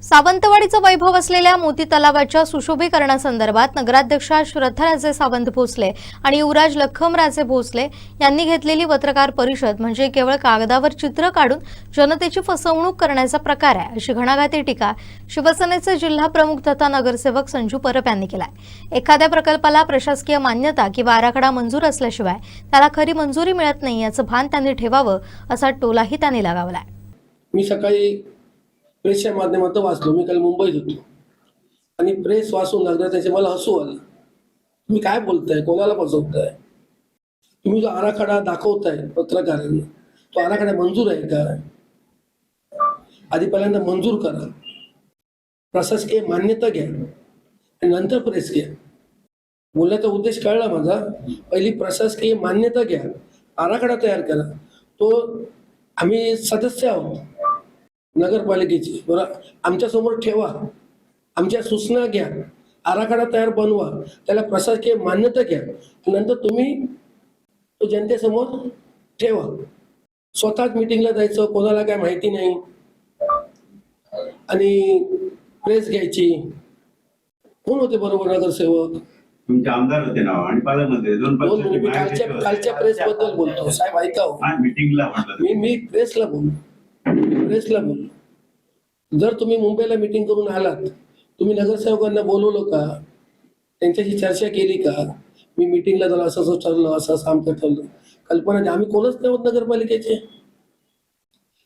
सावंतवाडीचं वैभव असलेल्या मोती तलावाच्या सुशोभीकरणासंदर्भात नगराध्यक्षा श्रद्धाराजे सावंत भोसले आणि युवराज लखमराजे भोसले यांनी घेतलेली पत्रकार परिषद म्हणजे केवळ कागदावर चित्र काढून जनतेची फसवणूक करण्याचा प्रकार आहे, अशी घणाघाती टीका शिवसेनेचे जिल्हा प्रमुख तथा नगरसेवक संजू परब यांनी केलाय. एखाद्या प्रकल्पाला प्रशासकीय मान्यता किंवा आराखडा मंजूर असल्याशिवाय त्याला खरी मंजुरी मिळत नाही याचं भान त्यांनी ठेवावं, असा टोलाही त्यांनी लगावलाय. मी सकाळी प्रेसच्या माध्यमातून वाचलो. मी काल मुंबईत होतो आणि प्रेस वाचून लागला, त्याचे मला हसू आलं. तुम्ही काय बोलताय, कोणाला फसवताय? तुम्ही जो आराखडा दाखवताय पत्रकारांना, तो आराखडा मंजूर आहे का? आधी पहिल्यांदा मंजूर करा, प्रशासकीय मान्यता घ्या आणि नंतर प्रेस घ्या. बोलण्याचा उद्देश कळला माझा. पहिली प्रशासकीय मान्यता घ्या, आराखडा तयार करा. तो आम्ही सदस्य आहोत नगरपालिकेची, बरं, आमच्या समोर ठेवा, आमच्या सूचना घ्या, आराखडा तयार बनवा, त्याला प्रशासकीय मान्यता घ्या, नंतर तुम्ही तो जनतेसमोर ठेवा. स्वतःच मीटिंगला जायचं, कोणाला काय माहिती नाही आणि प्रेस घ्यायची. कोण होते बरोबर नगरसेवक? तुमचे आमदार होते ना आणि पालकमंत्री. मी कालच्या प्रेस बद्दल बोलतो साहेब, ऐका हो. मीटिंगला मी प्रेसला बोललो. जर तुम्ही मुंबईला मीटिंग करून आलात, तुम्ही नगरसेवकांना बोलवलं का? त्यांच्याशी चर्चा केली का? मी मीटिंगला जर असं ठरलं, असं आमचं ठरलं. कल्पना द्या, आम्ही कोणच नाही होत नगरपालिकेचे.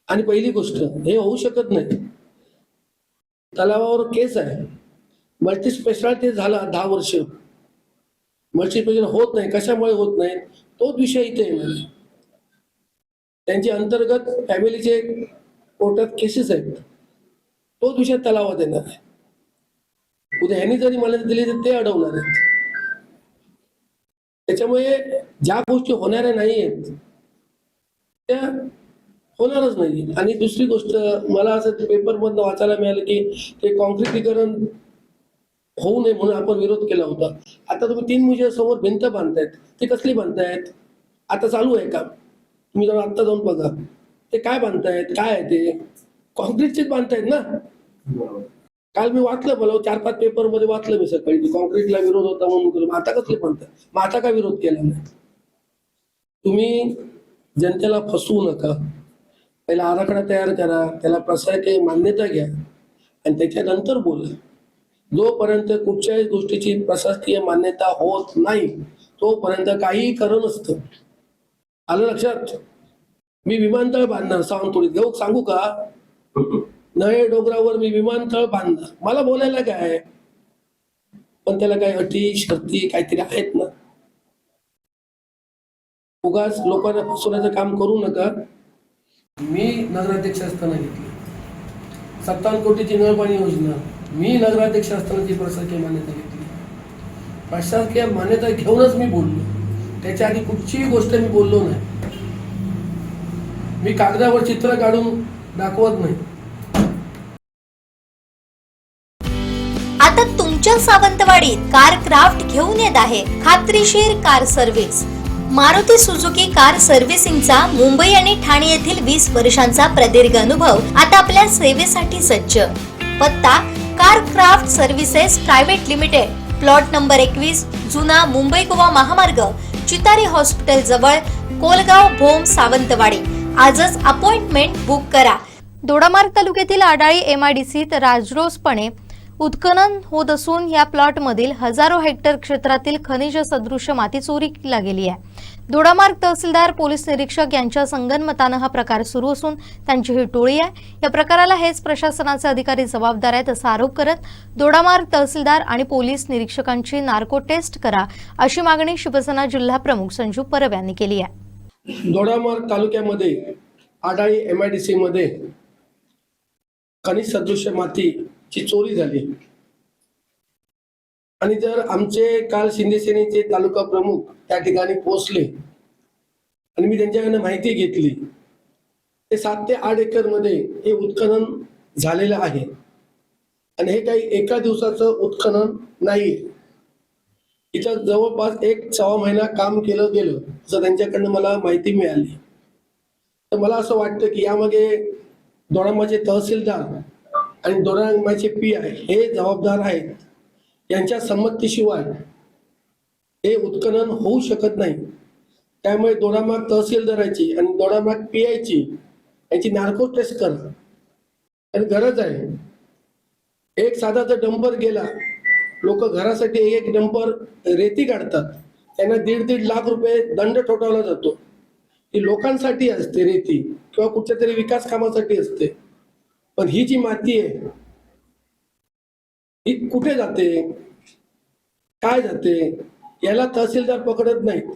आणि पहिली गोष्ट, हे होऊ शकत नाही. तलावावर केस आहे, मल्टी स्पेशालिटी झाला 10 वर्ष, मल्टी स्पेशालिटी होत नाही. कशामुळे होत नाही? तोच विषय इथे येणार. त्यांचे अंतर्गत फॅमिलीचे कोर्टात केसेस आहेत, तोच विषय तलावात येणार आहे. उद्या ह्यांनी जरी मला दिली तर ते अडवणार आहेत. त्याच्यामुळे ज्या गोष्टी होणाऱ्या नाही आहेत त्या होणारच नाही. आणि दुसरी गोष्ट, मला असं पेपरमधनं वाचायला मिळालं की ते कॉन्क्रिटीकरण होऊ नये म्हणून आपण विरोध केला होता. आता तुम्ही 3 मुजे समोर भिंत बांधतायत, ती कसली बांधतायत? आता चालू आहे का? तुम्ही जरा आत्ता जाऊन बघा, ते काय बांधतायत, काय आहे ते? कॉन्क्रीटचेच बांधतायत ना. काल मी वाचलं, मला 4-5 पेपरमध्ये वाचलं मी सकाळी, कॉन्क्रीटला विरोध होता म्हणून. आता कसले बांधताय? मग आता का विरोध केला नाही? तुम्ही जनतेला फसवू नका. पहिला आराखडा तयार करा, त्याला प्रशासकीय मान्यता घ्या आणि त्याच्यानंतर बोला. जोपर्यंत कुठच्याही गोष्टीची प्रशासकीय मान्यता होत नाही तोपर्यंत काही खरं नसतं. आलं लक्षात? मी विमानतळ बांधणार सावंतवाडीत, घेऊ सांगू का? नळे डोंगरावर मी विमानतळ बांधणार. मला बोलायला काय, पण त्याला काही अटी शर्ती काहीतरी आहेत ना. उगाच लोकांना फसवण्याचं काम करू नका. मी नगराध्यक्ष असताना घेतली 57 कोटीची नळ पाणी योजना. मी नगराध्यक्ष असताना ती प्रशासकीय मान्यता घेतली. प्रशासकीय मान्यता घेऊनच मी बोललो. त्याच्या आधी कुठचीही गोष्ट मी बोललो नाही. मी कागदावर चित्र काढून दाखवत नाही. आता तुमच्या सावंतवाडीत कार क्राफ्ट घेऊन येत आहे खात्रीशीर car service. Maruti Suzuki car सर्व्हिसिंगचा मुंबई आणि ठाणे येथील 20 वर्षांचा प्रदीर्घ अनुभव आता आपल्या सेवेसाठी सज्ज. पत्ता car craft services private limited, plot number 21, जुना मुंबई गोवा महामार्ग, चितारी हॉस्पिटल जवळ, कोलगाव भोम, सावंतवाडी. आजच अपॉइंटमेंट बुक करा. दोडामार्ग तालुक्यातील आडाळी MIDCत राजरोसपणे उत्खनन होत असून या प्लॉटमधील हजारो हेक्टर क्षेत्रातील खनिज सदृश माती चोरीला गेली आहे. दोडामार्ग तहसीलदार, पोलीस निरीक्षक यांच्या संगनमतानं हा प्रकार सुरू असून त्यांची ही टोळी आहे. या प्रकाराला हेच प्रशासनाचे अधिकारी जबाबदार आहेत असा आरोप करत दोडामार्ग तहसीलदार आणि पोलीस निरीक्षकांची नार्को टेस्ट करा, अशी मागणी शिवसेना जिल्हा प्रमुख संजू परब यांनी केली आहे. दोडामार्ग तालुक्यामध्ये आडाळी MIDC मध्ये खनिज सदृश मातीची चोरी झाली आणि जर आमचे काल शिंदे सेनेचे तालुका प्रमुख त्या ठिकाणी पोहोचले आणि मी त्यांच्याकडनं माहिती घेतली, ते 7 ते 8 एकर मध्ये हे उत्खनन झालेलं आहे आणि हे काही एका दिवसाचं उत्खनन नाहीये. इथं जवळपास 1-1.25 महिना काम केलं गेलं असं त्यांच्याकडनं मला माहिती मिळाली. तर मला असं वाटतं की यामागे दोडामार्गचे तहसीलदार आणि दोडामाचे PI हे जबाबदार आहेत. यांच्या संमतीशिवाय हे उत्खनन होऊ शकत नाही. त्यामुळे दोडामार्ग तहसीलदाराची आणि दोडामार्ग PIची याची नार्को टेस्ट करा आणि गरज आहे. एक साधा जर डंपर गेला, लोक घरासाठी एक डंपर रेती काढतात, त्यांना 1.5 लाख रुपये दंड ठोठावला जातो. ही लोकांसाठी असते रेती किंवा कुठच्या तरी विकास कामासाठी असते. पण ही जी माती आहे ही कुठे जाते, काय जाते, याला तहसीलदार पकडत नाहीत.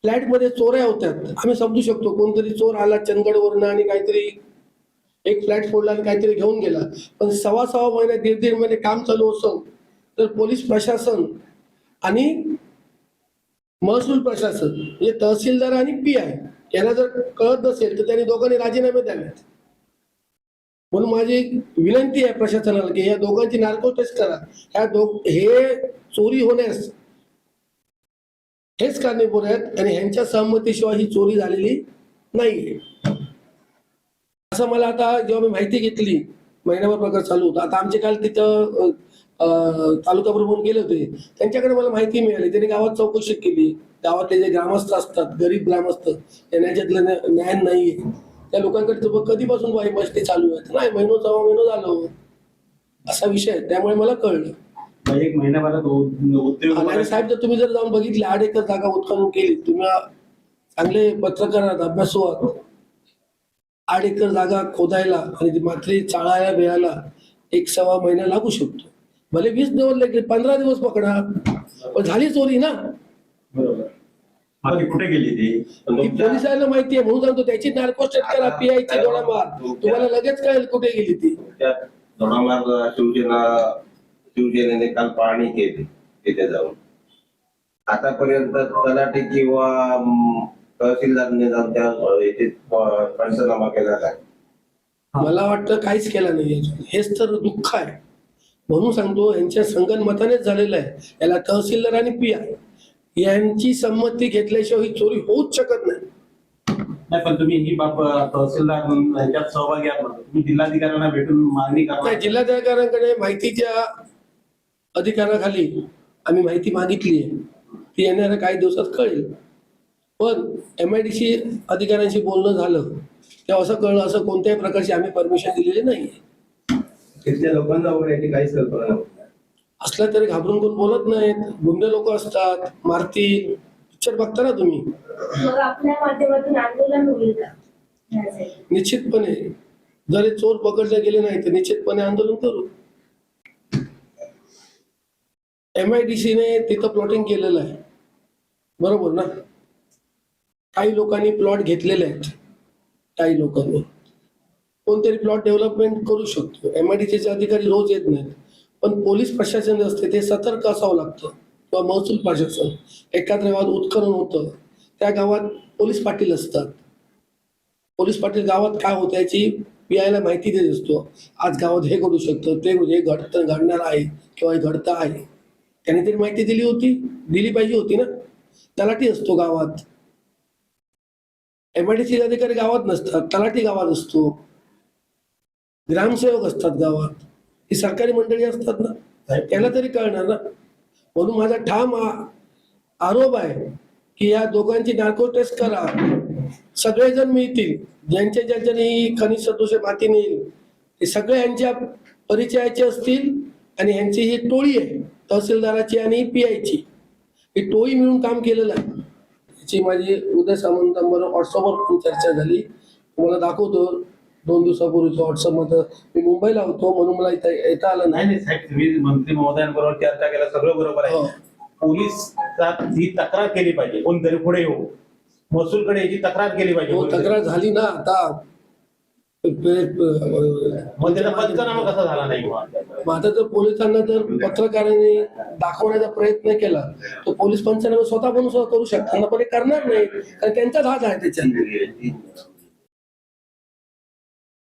फ्लॅटमध्ये चोऱ्या होत्यात, आम्ही समजू शकतो. कोणतरी चोर आला चंदगडवरून आणि काहीतरी एक फ्लॅट फोडला आणि काहीतरी घेऊन गेला. पण 1.25 महिने 1.5 महिने काम चालू असेल तर पोलीस प्रशासन आणि महसूल प्रशासन म्हणजे तहसीलदार आणि PI यांना जर कळत नसेल तर त्यांनी दोघांनी राजीनामे द्यावेत. म्हणून माझी एक विनंती आहे प्रशासनाला की या दोघांची नार्को टेस्ट करा. हे चोरी होण्यास हेच कारणीभूत आहेत आणि ह्यांच्या सहमतीशिवाय ही चोरी झालेली नाही. असं मला आता जेव्हा मी माहिती घेतली, महिनाभर प्रकार चालू होता. आता आमचे काल तिथं तालुका प्रमुख गेले होते, त्यांच्याकडे मला माहिती मिळाली. त्यांनी गावात चौकशी केली. गावातले जे ग्रामस्थ असतात, गरीब ग्रामस्थ, त्यांच्यातलं न्याय नाहीये. त्या लोकांकडे कधीपासून मस्ती चालू आहे. नाही, 1.25 महिना झालो असा विषय आहे. त्यामुळे मला कळलं. एक महिन्याभरात आणि साहेब, जर तुम्ही जर जाऊन बघितले 8 एकर जागा उत्खनन केली, तुम्ही चांगले पत्रकार आहात, अभ्यासू आहात. 8 एकर जागा खोदायला आणि मात्री चाळायला वेळाला 1-1.25 महिना लागू शकतो. भले 20 दिवस लागेल, 15 दिवस पकडा, पण झाली चोरी ना. बरोबर. कुठे गेली ती पोलिसांना माहिती आहे म्हणून सांगतो. त्याची नार्को टेस्ट करा. PIची दोडामार्ग तुम्हाला लगेच कळेल कुठे गेली ती. दोडामार्ग शिवसेनेने काल पाहणी केली तिथे जाऊन. आतापर्यंत तलाठी किंवा तहसीलदारने जाऊन त्या येथे पंचनामा केला काय? मला वाटतं काहीच केलं नाही. हेच तर दुःख आहे. म्हणून सांगतो, यांच्या संगनमतानेच झालेलं आहे. याला तहसीलदार आणि PI यांची संमती घेतल्याशिवाय ही चोरी होऊच शकत नाही. पण तुम्ही ही बाब तहसीलदार यांच्यात सहभागी आहात. तुम्ही जिल्हाधिकाऱ्यांना भेटून मागणी करा. जिल्हाधिकाऱ्यांकडे माहितीच्या अधिकाराखाली आम्ही माहिती मागितली आहे. ती येणाऱ्या काही दिवसात कळेल. पण MIDC अधिकाऱ्यांशी बोलणं झालं तेव्हा असं कळलं, असं कोणत्याही प्रकारची आम्ही परमिशन दिलेली नाही. तिथल्या लोकांना वगैरे याची काहीच कल्पना नाही. असलं तरी घाबरून कोण बोलत नाहीत. गुंड लोक असतात, मारतील. पिक्चर बघता ना तुम्ही. आपल्या माध्यमातून आंदोलन होईल का? निश्चितपणे जर हे चोर पकडले गेले नाही तर निश्चितपणे आंदोलन करू. MIDC ने तिथं प्लॉटिंग केलेलं आहे, बरोबर ना. काही लोकांनी प्लॉट घेतलेले आहेत. काही लोकांनी कोणतरी प्लॉट डेव्हलपमेंट करू शकतो. MIDC चे अधिकारी रोज येत नाहीत. पण पोलीस प्रशासन असते ते सतर्क असावं लागतं किंवा महसूल प्रशासन. एखाद्या गावात उत्खनन होतं, त्या गावात पोलीस पाटील असतात. पोलीस पाटील गावात काय होतं याची PIला माहिती देत असतो. आज गावात हे घडू शकतं, ते घडणार आहे किंवा हे घडतं आहे. त्यांनी तरी माहिती दिली पाहिजे होती ना. तलाठी असतो गावात. MIDC अधिकारी गावात नसतात, तलाठी गावात असतो, ग्रामसेवक असतात गावात. ही सरकारी मंडळी असतात ना, त्याला तरी कळणार ना. म्हणून माझा ठाम आरोप आहे की या दोघांची नार्को टेस्ट करा. सगळेजण मिळतील, ज्यांच्याने ही खनिज सदृश माती नेईल ते सगळे यांच्या परिचयाचे असतील. आणि यांची ही टोळी आहे तहसीलदाराची आणि PIची. ही टोळी मिळून काम केलेलं आहे. याची माझी उदय सामंतांबरोबर व्हॉट्सअपवर पण चर्चा झाली. तुम्हाला दाखवतो 2 दिवसापूर्वीच व्हॉट्सअपमध्ये. मी मुंबईला होतो म्हणून मला इथं येता आलं नाही साहेब, तुम्ही मंत्री महोदयांबरोबर चर्चा केला, सगळं बरोबर आहे. पोलीस ही तक्रार केली पाहिजे. कोणतरी पुढे येऊ, महसूलकडे याची तक्रार केली पाहिजे. तक्रार झाली ना. आता मग त्याचा पंचनामा कसा झाला नाही? मग आता जर पोलिसांना जर पत्रकारांनी दाखवण्याचा प्रयत्न केला तर पोलीस पंचनामा स्वतः करू शकतात, पण हे करणार नाही कारण त्यांचाच हात आहे त्याच्यात.